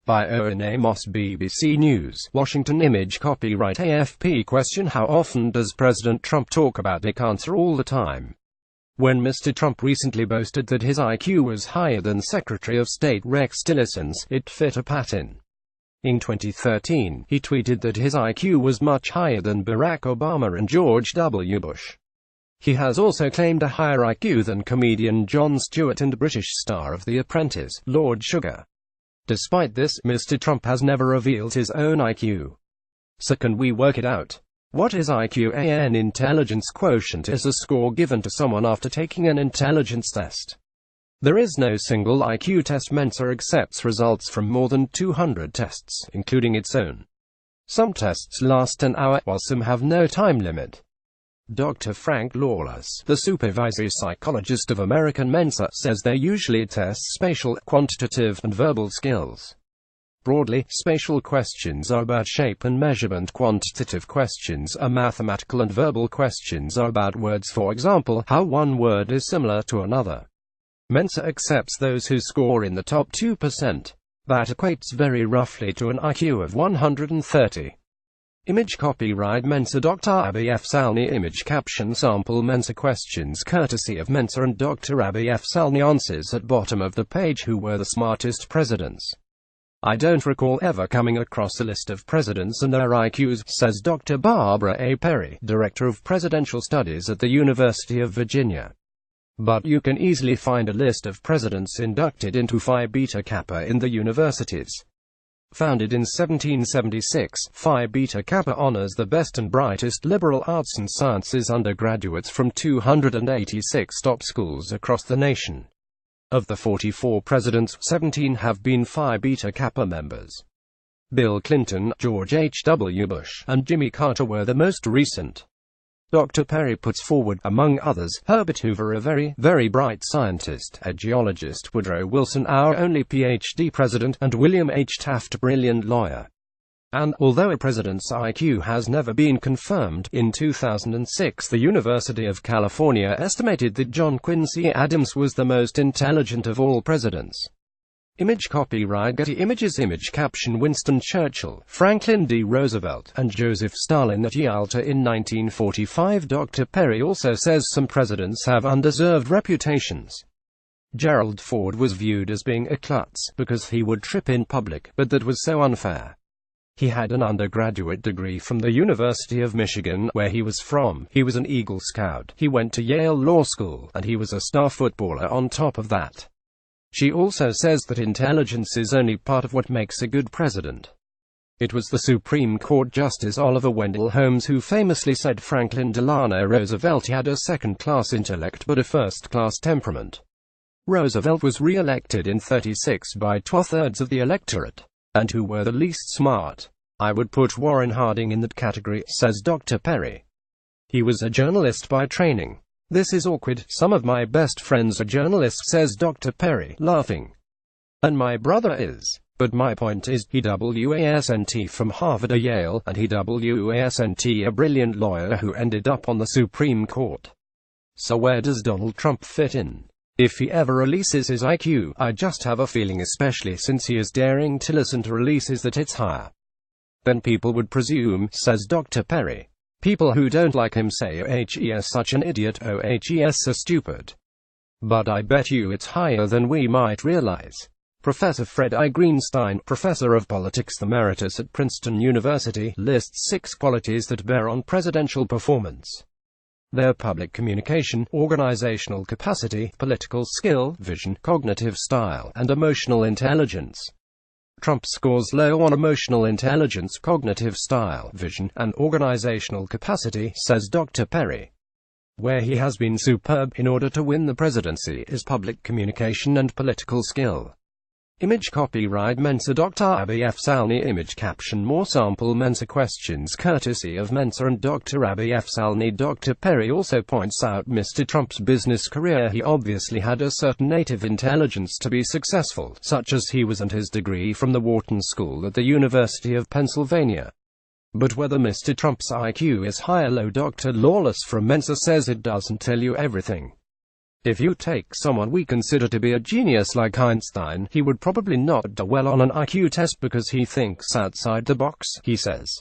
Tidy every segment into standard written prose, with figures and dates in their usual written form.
By Owen Amos, BBC News, Washington. Image copyright AFP. Question: how often does President Trump talk about Dick? Answer: all the time. When Mr. Trump recently boasted that his IQ was higher than Secretary of State Rex Tillerson's, it fit a pattern. In 2013, he tweeted that his IQ was much higher than Barack Obama and George W. Bush. He has also claimed a higher IQ than comedian Jon Stewart and British star of The Apprentice, Lord Sugar. Despite this, Mr. Trump has never revealed his own IQ. So can we work it out? What is IQ? An intelligence quotient is a score given to someone after taking an intelligence test. There is no single IQ test. Mensa accepts results from more than 200 tests, including its own. Some tests last an hour, while some have no time limit. Dr. Frank Lawless, the supervisory psychologist of American Mensa, says they usually test spatial, quantitative, and verbal skills. Broadly, spatial questions are about shape and measurement, quantitative questions are mathematical, and verbal questions are about words, for example, how one word is similar to another. Mensa accepts those who score in the top 2%. That equates very roughly to an IQ of 130. Image copyright Mensa. Dr. Abby F. Salni. Image caption: sample Mensa questions courtesy of Mensa and Dr. Abby F. Salni. Answers at bottom of the page. Who were the smartest presidents? I don't recall ever coming across a list of presidents and their IQs, says Dr. Barbara A. Perry, Director of Presidential Studies at the University of Virginia. But you can easily find a list of presidents inducted into Phi Beta Kappa in the universities. Founded in 1776, Phi Beta Kappa honors the best and brightest liberal arts and sciences undergraduates from 286 top schools across the nation. Of the 44 presidents, 17 have been Phi Beta Kappa members. Bill Clinton, George H.W. Bush, and Jimmy Carter were the most recent. Dr. Perry puts forward, among others, Herbert Hoover, a very bright scientist, a geologist, Woodrow Wilson, our only PhD president, and William H. Taft, a brilliant lawyer. And, although a president's IQ has never been confirmed, in 2006 the University of California estimated that John Quincy Adams was the most intelligent of all presidents. Image copyright Getty Images. Image caption: Winston Churchill, Franklin D. Roosevelt, and Joseph Stalin at Yalta in 1945. Dr. Perry also says some presidents have undeserved reputations. Gerald Ford was viewed as being a klutz, because he would trip in public, but that was so unfair. He had an undergraduate degree from the University of Michigan, where he was from, he was an Eagle Scout, he went to Yale Law School, and he was a star footballer on top of that. She also says that intelligence is only part of what makes a good president. It was the Supreme Court Justice Oliver Wendell Holmes who famously said Franklin Delano Roosevelt had a second-class intellect but a first-class temperament. Roosevelt was re-elected in 36 by 2/3 of the electorate. And who were the least smart? I would put Warren Harding in that category, says Dr. Perry. He was a journalist by training. This is awkward. Some of my best friends are journalists, says Dr. Perry, laughing. And my brother is. But my point is, he wasn't from Harvard or Yale, and he wasn't a brilliant lawyer who ended up on the Supreme Court. So where does Donald Trump fit in? If he ever releases his IQ, I just have a feeling, especially since he is daring Tillerson to release his, that it's higher. Then people would presume, says Dr. Perry. People who don't like him say, oh he's such an idiot, oh he's so stupid. But I bet you it's higher than we might realize. Professor Fred I. Greenstein, professor of politics emeritus at Princeton University, lists 6 qualities that bear on presidential performance. Their public communication, organizational capacity, political skill, vision, cognitive style, and emotional intelligence. Trump scores low on emotional intelligence, cognitive style, vision, and organizational capacity, says Dr. Perry. Where he has been superb, in order to win the presidency, is public communication and political skill. Image copyright Mensa. Dr. Abby F. Salni. Image caption: more sample Mensa questions courtesy of Mensa and Dr. Abby F. Salni. Dr. Perry also points out Mr. Trump's business career. He obviously had a certain native intelligence to be successful, such as he was and his degree from the Wharton School at the University of Pennsylvania. But whether Mr. Trump's IQ is high or low, Dr. Lawless from Mensa says it doesn't tell you everything. If you take someone we consider to be a genius like Einstein, he would probably not do well on an IQ test because he thinks outside the box, he says.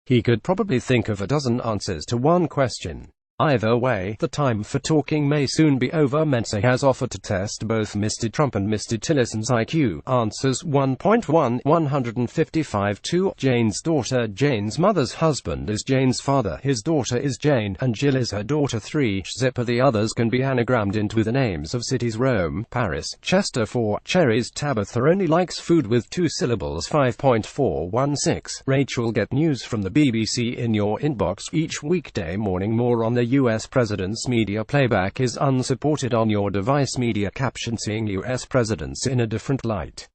He could probably think of a dozen answers to one question. Either way, the time for talking may soon be over. Mensa has offered to test both Mr. Trump and Mr. Tillerson's IQ. Answers 1.1 155 2. Jane's daughter. Jane's mother's husband is Jane's father. His daughter is Jane, and Jill is her daughter. 3. Zipper. The others can be anagrammed into the names of cities: Rome, Paris, Chester. 4. Cherries. Tabitha only likes food with 2 syllables. 5.416. Rachel. Get news from the BBC in your inbox each weekday morning. More on the U.S. President's media. Playback is unsupported on your device. Media caption: seeing U.S. presidents in a different light.